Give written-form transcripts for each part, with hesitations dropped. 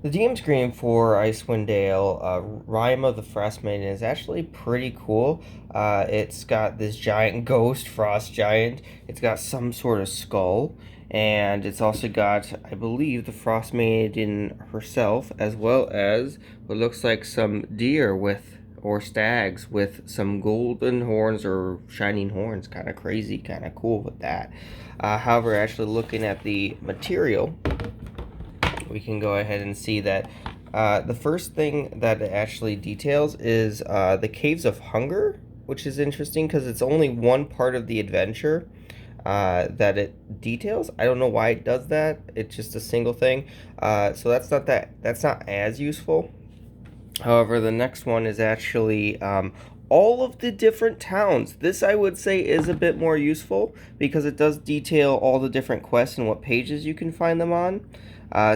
The DM screen for Icewind Dale, Rime of the Frost Maiden, is actually pretty cool. It's got this giant ghost, frost giant. It's got some sort of skull, and it's also got, I believe, the Frost Maiden herself, as well as what looks like some deer or stags with some golden horns or shining horns. Kind of crazy, kind of cool with that. However, actually looking at the material, we can go ahead and see that the first thing that it actually details is the Caves of Hunger, which is interesting because it's only one part of the adventure that it details. I don't know why it does that. It's just a single thing. So that's not as useful. However, the next one is actually all of the different towns. This, I would say, is a bit more useful because it does detail all the different quests and what pages you can find them on,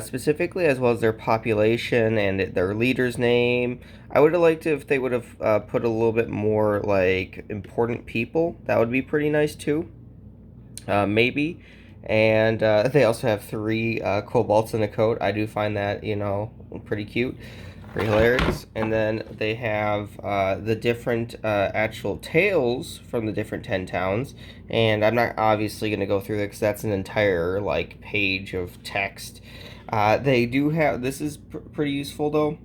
specifically, as well as their population and their leader's name. I would have liked it if they would have put a little bit more like important people. That would be pretty nice too. Maybe. And they also have three kobolds in the coat. I do find that, pretty cute, pretty hilarious. And then they have the different actual tales from the different 10 towns. And I'm not obviously going to go through that because that's an entire like page of text. They do have, this is pretty useful though.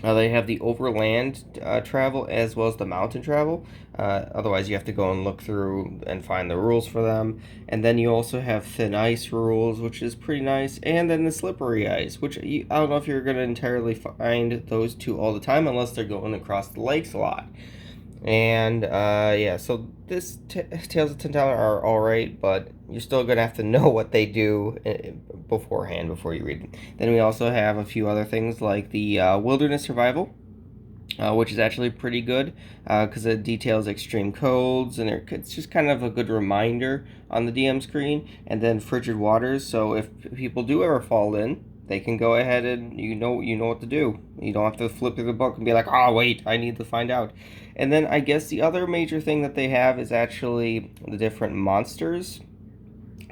They have the overland travel as well as the mountain travel. Otherwise, you have to go and look through and find the rules for them. And then you also have thin ice rules, which is pretty nice. And then the slippery ice, which I don't know if you're going to entirely find those two all the time unless they're going across the lakes a lot. And yeah, so this Tales of Ten are alright, but you're still gonna have to know what they do beforehand before you read them. Then we also have a few other things like the Wilderness Survival, which is actually pretty good because it details extreme codes and it's just kind of a good reminder on the DM screen. And then Frigid Waters, so if people do ever fall in, they can go ahead and you know what to do. You don't have to flip through the book and be like, oh wait, I need to find out. And then I guess the other major thing that they have is actually the different monsters.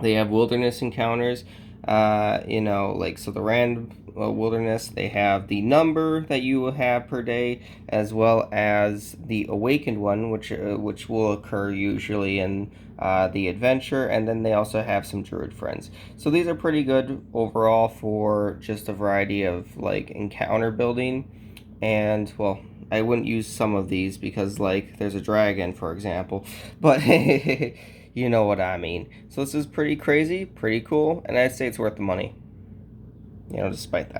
They have wilderness encounters, like so the random wilderness. They have the number that you will have per day, as well as the awakened one, which will occur usually in the adventure, and then they also have some druid friends. So these are pretty good overall for just a variety of like encounter building, and well. I wouldn't use some of these because, like, there's a dragon, for example. But you know what I mean. So this is pretty crazy, pretty cool, and I'd say it's worth the money, despite that.